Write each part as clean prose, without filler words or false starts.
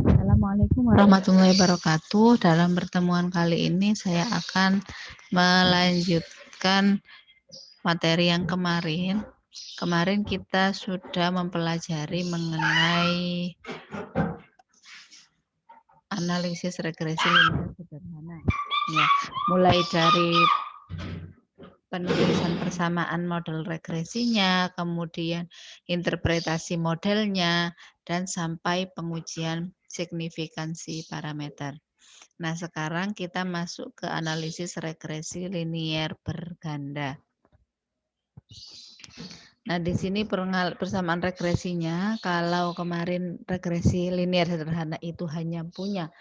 Assalamualaikum warahmatullahi wabarakatuh. Dalam pertemuan kali ini saya akan melanjutkan materi yang kemarin. Kemarin kita sudah mempelajari mengenai analisis regresi linear sederhana. Ya, mulai dari penulisan persamaan model regresinya, kemudian interpretasi modelnya, dan sampai pengujian signifikansi parameter. Nah, sekarang kita masuk ke analisis regresi linear berganda. Nah, di sini persamaan regresinya, kalau kemarin regresi linear sederhana itu hanya punya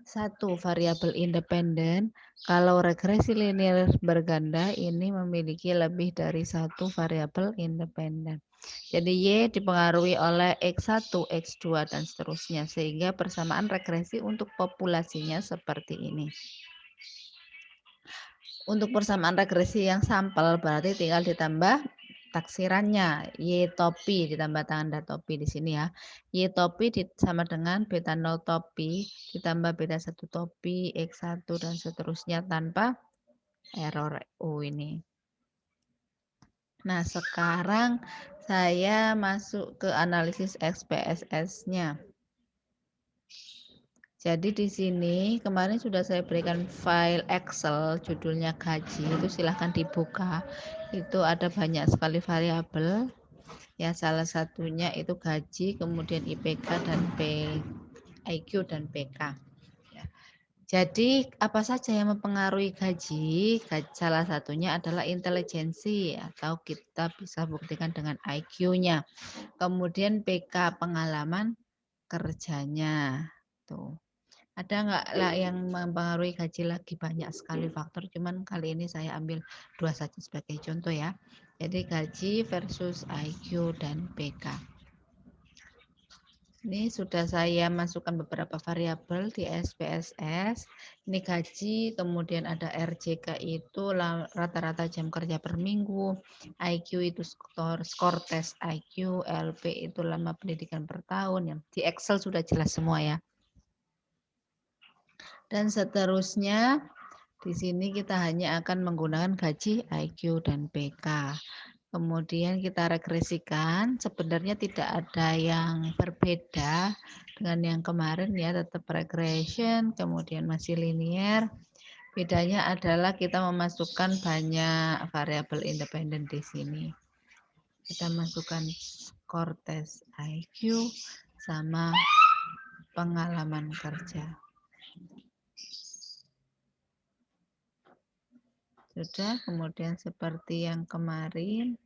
satu variabel independen, kalau regresi linear berganda ini memiliki lebih dari satu variabel independen. Jadi Y dipengaruhi oleh X1, X2, dan seterusnya, sehingga persamaan regresi untuk populasinya seperti ini. Untuk persamaan regresi yang sampel berarti tinggal ditambah taksirannya, Y topi ditambah tanda topi di sini ya. Y topi sama dengan beta 0 topi ditambah beta 1 topi, X1 dan seterusnya tanpa error U ini. Nah, sekarang saya masuk ke analisis XPSS-nya. Jadi di sini kemarin sudah saya berikan file Excel judulnya gaji, itu silahkan dibuka. Itu ada banyak sekali variabel. Ya, salah satunya itu gaji, kemudian IPK dan IQ dan PK. Ya. Jadi apa saja yang mempengaruhi gaji? Salah satunya adalah intelijensi atau kita bisa buktikan dengan IQ-nya. Kemudian PK pengalaman kerjanya. Tuh. Ada nggak lah yang mempengaruhi gaji lagi banyak sekali faktor, cuman kali ini saya ambil 2 saja sebagai contoh ya. Jadi gaji versus IQ dan PK. Ini sudah saya masukkan beberapa variabel di SPSS. Ini gaji, kemudian ada RJK itu rata-rata jam kerja per minggu, IQ itu skor tes IQ, LP itu lama pendidikan per tahun. Ya. Di Excel sudah jelas semua ya. Dan seterusnya, di sini kita hanya akan menggunakan gaji, IQ, dan PK. Kemudian kita regresikan, sebenarnya tidak ada yang berbeda dengan yang kemarin ya, tetap regression, kemudian masih linear. Bedanya adalah kita memasukkan banyak variabel independen di sini. Kita masukkan skor tes IQ sama pengalaman kerja. Sudah, kemudian seperti yang kemarin,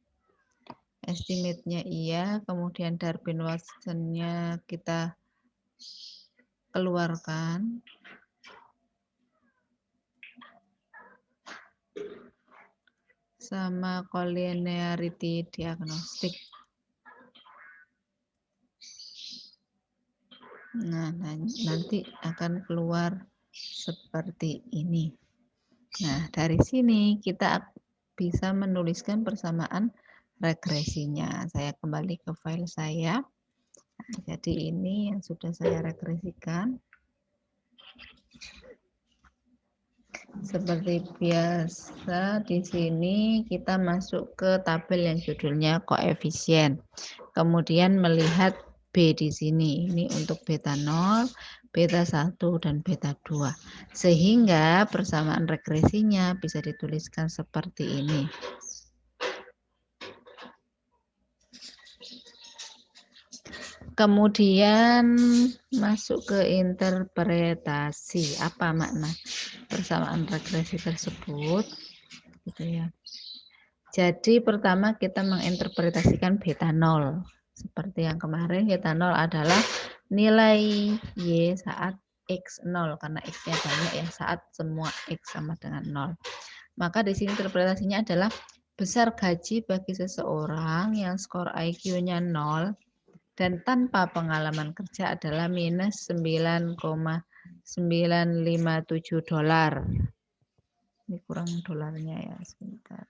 estimate-nya iya, kemudian Darwin-Watson-nya kita keluarkan. Sama collinearity diagnostic. Nah, nanti akan keluar seperti ini. Nah, dari sini kita bisa menuliskan persamaan regresinya. Saya kembali ke file saya. Nah, jadi ini yang sudah saya regresikan. Seperti biasa di sini kita masuk ke tabel yang judulnya koefisien. Kemudian melihat B di sini. Ini untuk beta 0, beta 1 dan beta 2. Sehingga persamaan regresinya bisa dituliskan seperti ini. Kemudian masuk ke interpretasi. Apa makna persamaan regresi tersebut? Gitu ya. Jadi pertama kita menginterpretasikan beta 0. Seperti yang kemarin, beta 0 adalah nilai Y saat X0 karena X-nya banyak ya, saat semua X sama dengan 0. Maka di sini interpretasinya adalah besar gaji bagi seseorang yang skor IQ-nya 0 dan tanpa pengalaman kerja adalah minus 9,957 dolar. Ini kurang dolarnya ya, sebentar.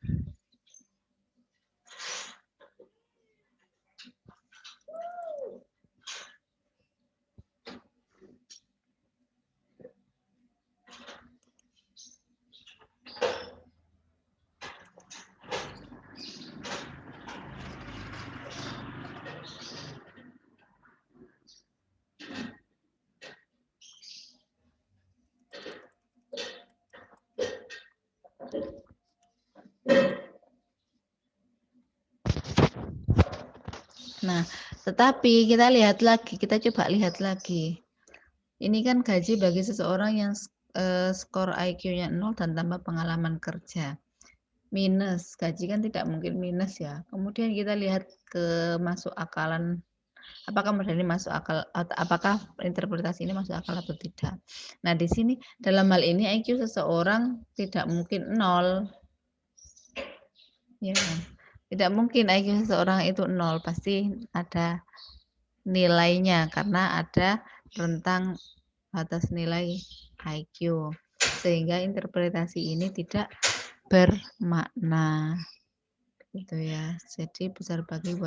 Nah, tetapi kita lihat lagi, kita coba lihat lagi. Ini kan gaji bagi seseorang yang skor IQ-nya 0 dan tambah pengalaman kerja. Minus, gaji kan tidak mungkin minus ya. Kemudian kita lihat ke masuk akalan, apakah modal ini masuk akal, apakah interpretasi ini masuk akal atau tidak. Nah, di sini dalam hal ini IQ seseorang tidak mungkin 0. Ya, tidak mungkin IQ seseorang itu 0, pasti ada nilainya karena ada rentang batas nilai IQ, sehingga interpretasi ini tidak bermakna gitu ya. Jadi besar bagi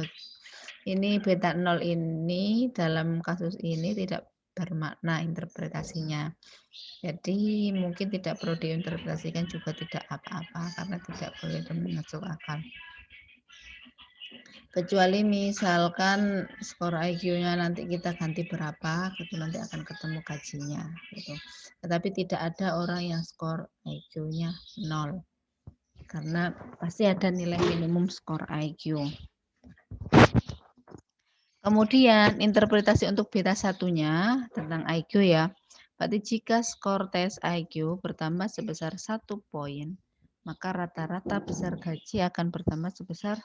ini beta 0 ini dalam kasus ini tidak bermakna interpretasinya. Jadi mungkin tidak perlu diinterpretasikan juga tidak apa-apa karena tidak boleh masuk akal. Kecuali misalkan skor IQ-nya nanti kita ganti berapa, gitu nanti akan ketemu gajinya gitu. Tetapi tidak ada orang yang skor IQ-nya 0. Karena pasti ada nilai minimum skor IQ. Kemudian interpretasi untuk beta satunya tentang IQ ya. Berarti jika skor tes IQ bertambah sebesar 1 poin, maka rata-rata besar gaji akan bertambah sebesar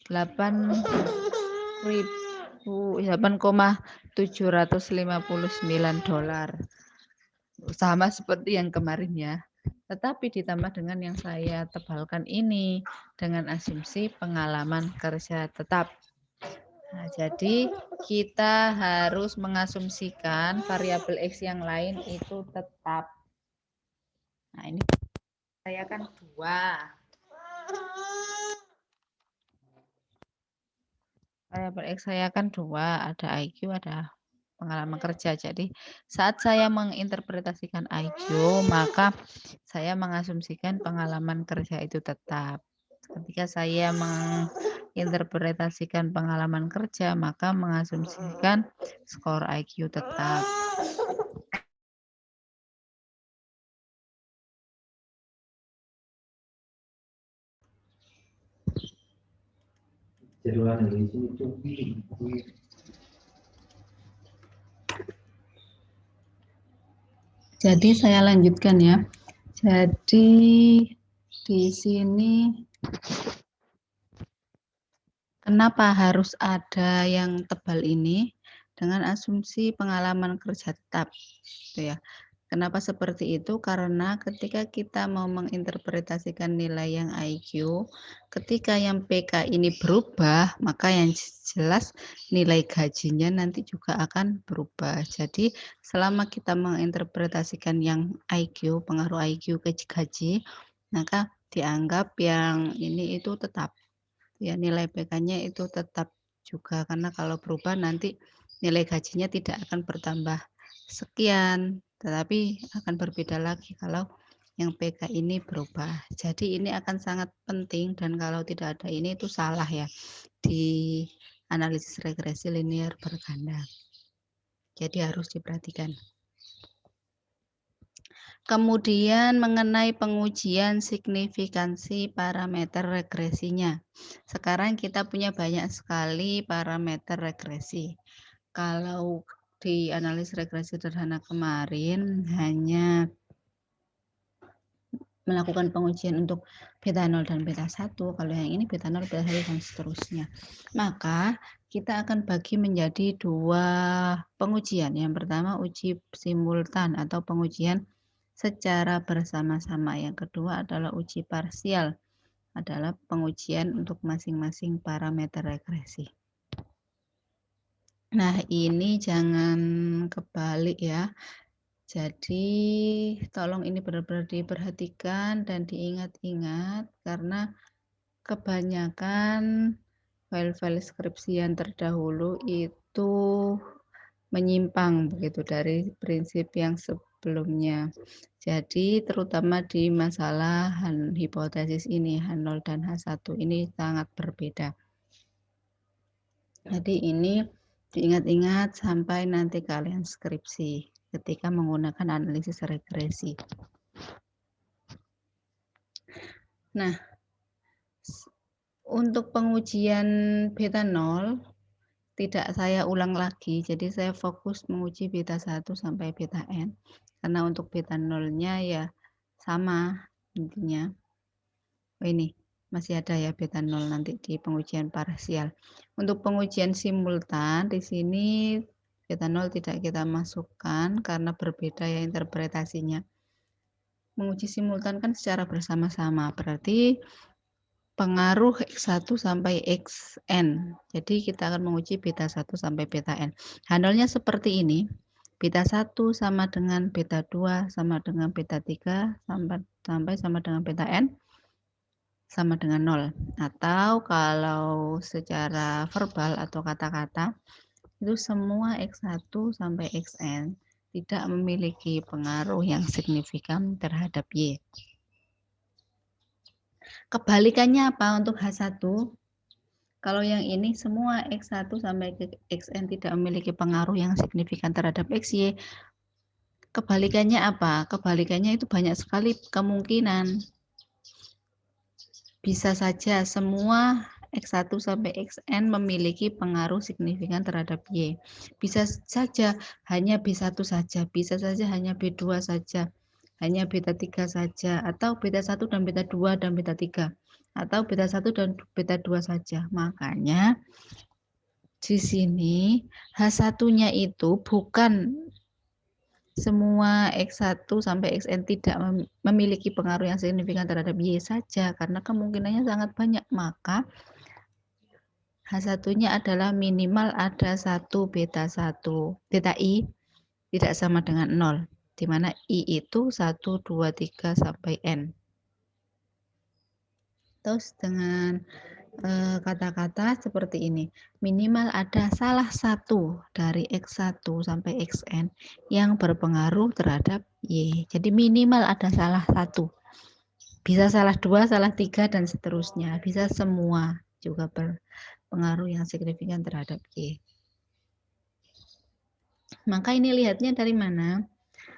8,759 dolar. Sama seperti yang kemarin ya. Tetapi ditambah dengan yang saya tebalkan ini dengan asumsi pengalaman kerja tetap. Nah, jadi kita harus mengasumsikan variabel X yang lain itu tetap. Nah, ini saya kan 2. Variabel X saya kan 2, ada IQ, ada pengalaman kerja. Jadi saat saya menginterpretasikan IQ, maka saya mengasumsikan pengalaman kerja itu tetap. Ketika saya menginterpretasikan pengalaman kerja, maka mengasumsikan skor IQ tetap. Jadi saya lanjutkan ya. Jadi di sini kenapa harus ada yang tebal ini dengan asumsi pengalaman kerja tetap, gitu ya. Kenapa seperti itu? Karena ketika kita mau menginterpretasikan nilai yang IQ, ketika yang PK ini berubah, maka yang jelas nilai gajinya nanti juga akan berubah. Jadi selama kita menginterpretasikan yang IQ, pengaruh IQ ke gaji, maka dianggap yang ini itu tetap. Ya, nilai PK-nya itu tetap juga karena kalau berubah nanti nilai gajinya tidak akan bertambah sekian, tetapi akan berbeda lagi kalau yang PK ini berubah. Jadi ini akan sangat penting dan kalau tidak ada ini itu salah ya di analisis regresi linear berganda. Jadi harus diperhatikan. Kemudian mengenai pengujian signifikansi parameter regresinya. Sekarang kita punya banyak sekali parameter regresi. Kalau di analisis regresi sederhana kemarin hanya melakukan pengujian untuk beta 0 dan beta 1, kalau yang ini beta 0, beta 1 dan seterusnya. Maka kita akan bagi menjadi 2 pengujian. Yang pertama uji simultan atau pengujian secara bersama-sama. Yang kedua adalah uji parsial, adalah pengujian untuk masing-masing parameter regresi. Nah, ini jangan kebalik ya. Jadi tolong ini benar-benar diperhatikan dan diingat-ingat karena kebanyakan file-file skripsi yang terdahulu itu menyimpang begitu dari prinsip yang sebelumnya. Jadi terutama di masalah hipotesis ini H0 dan H1 ini sangat berbeda. Jadi ini diingat-ingat sampai nanti kalian skripsi ketika menggunakan analisis regresi. Nah, untuk pengujian beta 0 tidak saya ulang lagi, jadi saya fokus menguji beta 1 sampai beta n, karena untuk beta 0-nya ya sama intinya. Oh ini, masih ada ya beta 0 nanti di pengujian parsial. Untuk pengujian simultan, di sini beta 0 tidak kita masukkan karena berbeda ya interpretasinya. Menguji simultan kan secara bersama-sama, berarti pengaruh X1 sampai Xn. Jadi kita akan menguji beta 1 sampai beta n. Handlenya seperti ini. Beta 1 sama dengan beta 2 sama dengan beta 3 sampai sama dengan beta n sama dengan 0. Atau kalau secara verbal atau kata-kata itu semua X1 sampai Xn tidak memiliki pengaruh yang signifikan terhadap Y. Kebalikannya apa untuk H1? Kalau yang ini semua X1 sampai Xn tidak memiliki pengaruh yang signifikan terhadap XY. Kebalikannya apa? Kebalikannya itu banyak sekali kemungkinan. Bisa saja semua X1 sampai Xn memiliki pengaruh signifikan terhadap Y. Bisa saja hanya B1 saja, bisa saja hanya B2 saja, hanya beta 3 saja, atau beta 1 dan beta 2 dan beta 3, atau beta 1 dan beta 2 saja. Makanya di sini H1-nya itu bukan semua X1 sampai Xn tidak memiliki pengaruh yang signifikan terhadap Y saja, karena kemungkinannya sangat banyak. Maka H1-nya adalah minimal ada 1 beta 1, beta I tidak sama dengan 0, di mana I itu 1, 2, 3 sampai N. Terus dengan kata-kata seperti ini, minimal ada salah satu dari X1 sampai Xn yang berpengaruh terhadap Y. Jadi minimal ada salah satu. Bisa salah 2, salah 3, dan seterusnya. Bisa semua juga berpengaruh yang signifikan terhadap Y. Maka ini lihatnya dari mana?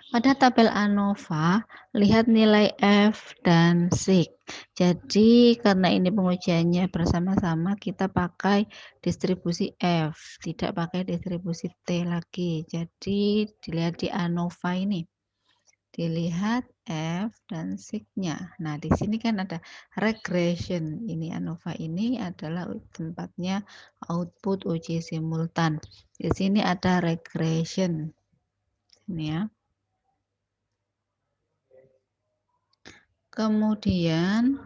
Pada tabel ANOVA, lihat nilai F dan SIG. Jadi karena ini pengujiannya bersama-sama, kita pakai distribusi F, tidak pakai distribusi T lagi. Jadi dilihat di ANOVA ini, dilihat F dan SIG-nya. Nah, di sini kan ada regression. Ini ANOVA ini adalah tempatnya output uji simultan. Di sini ada regression. Ini ya. Kemudian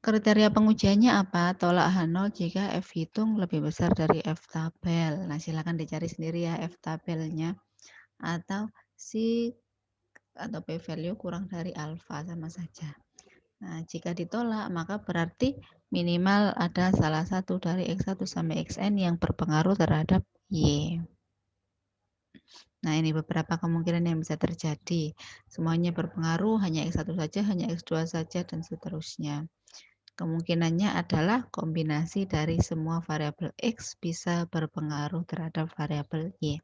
kriteria pengujiannya apa? Tolak H0 jika F hitung lebih besar dari F tabel. Nah, silakan dicari sendiri ya F tabelnya. Atau C atau P value kurang dari alfa, sama saja. Nah, jika ditolak maka berarti minimal ada salah satu dari X1 sampai Xn yang berpengaruh terhadap Y. Nah, ini beberapa kemungkinan yang bisa terjadi. Semuanya berpengaruh, hanya X1 saja, hanya X2 saja, dan seterusnya. Kemungkinannya adalah kombinasi dari semua variabel X bisa berpengaruh terhadap variabel Y.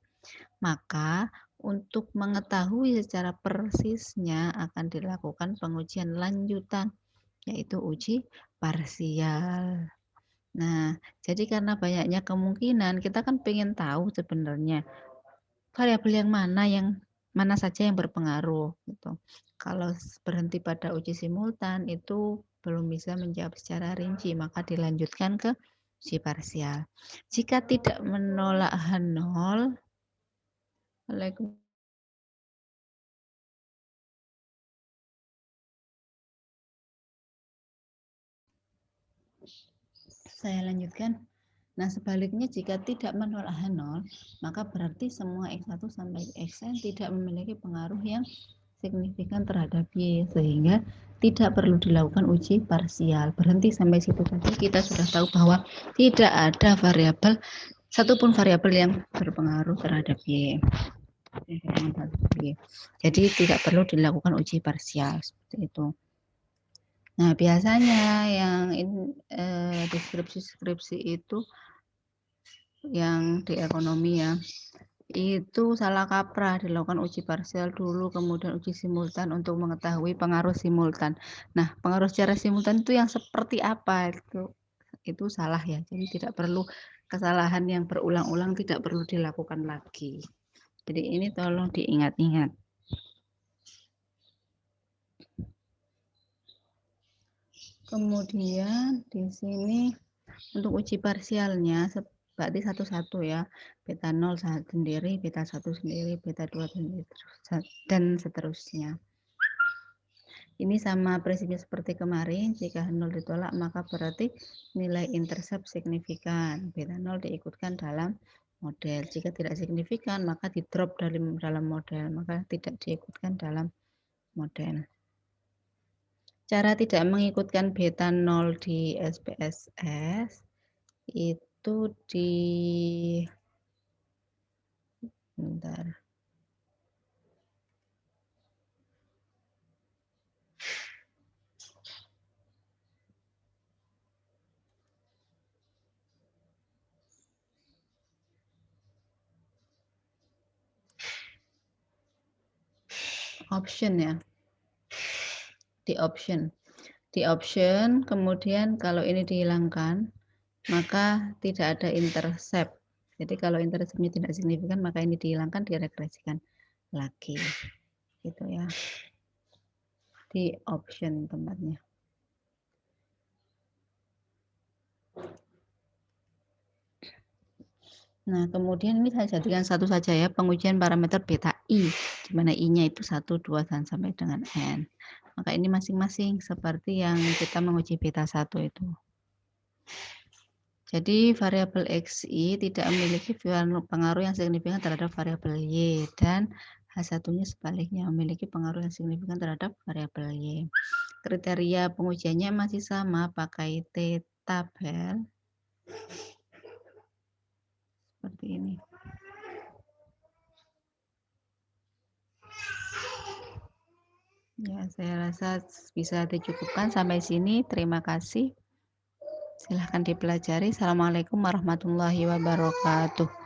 Maka, untuk mengetahui secara persisnya akan dilakukan pengujian lanjutan, yaitu uji parsial. Nah, jadi karena banyaknya kemungkinan, kita kan pengen tahu sebenarnya variabel yang mana saja yang berpengaruh gitu. Kalau berhenti pada uji simultan itu belum bisa menjawab secara rinci, maka dilanjutkan ke uji parsial. Jika tidak menolak H0, saya lanjutkan. Nah, sebaliknya jika tidak menolak H0, maka berarti semua X1 sampai Xn tidak memiliki pengaruh yang signifikan terhadap Y, sehingga tidak perlu dilakukan uji parsial. Berhenti sampai situ saja, kita sudah tahu bahwa tidak ada variabel, satupun variabel yang berpengaruh terhadap Y. Jadi tidak perlu dilakukan uji parsial, seperti itu. Nah, biasanya yang deskripsi-deskripsi itu yang di ekonomi ya, Itu salah kaprah, dilakukan uji parsial dulu, kemudian uji simultan untuk mengetahui pengaruh simultan. Nah, pengaruh secara simultan itu yang seperti apa itu salah ya. Jadi tidak perlu kesalahan yang berulang-ulang tidak perlu dilakukan lagi. Jadi ini tolong diingat-ingat. Kemudian di sini untuk uji parsialnya berarti satu-satu ya. Beta 0 sendiri, beta 1 sendiri, beta 2 sendiri, dan seterusnya. Ini sama prinsipnya seperti kemarin, jika 0 ditolak maka berarti nilai intercept signifikan. Beta 0 diikutkan dalam model. Jika tidak signifikan maka di drop dalam model, maka tidak diikutkan dalam model. Cara tidak mengikutkan beta 0 di SPSS itu bentar. Option ya. Di option kemudian kalau ini dihilangkan maka tidak ada intercept. Jadi kalau interceptnya tidak signifikan maka ini dihilangkan, diregresikan lagi. Gitu ya. Di option tempatnya. Nah, kemudian ini saya jadikan satu saja ya, pengujian parameter beta I, di mana I-nya itu 1, 2, dan sampai dengan N. Maka ini masing-masing seperti yang kita menguji beta 1 itu. Jadi variabel XI tidak memiliki pengaruh yang signifikan terhadap variabel Y, dan H1-nya sebaliknya memiliki pengaruh yang signifikan terhadap variabel Y. Kriteria pengujiannya masih sama, pakai T-tabel. Seperti ini. Ya, saya rasa bisa dicukupkan sampai sini. Terima kasih. Silahkan dipelajari. Assalamualaikum warahmatullahi wabarakatuh.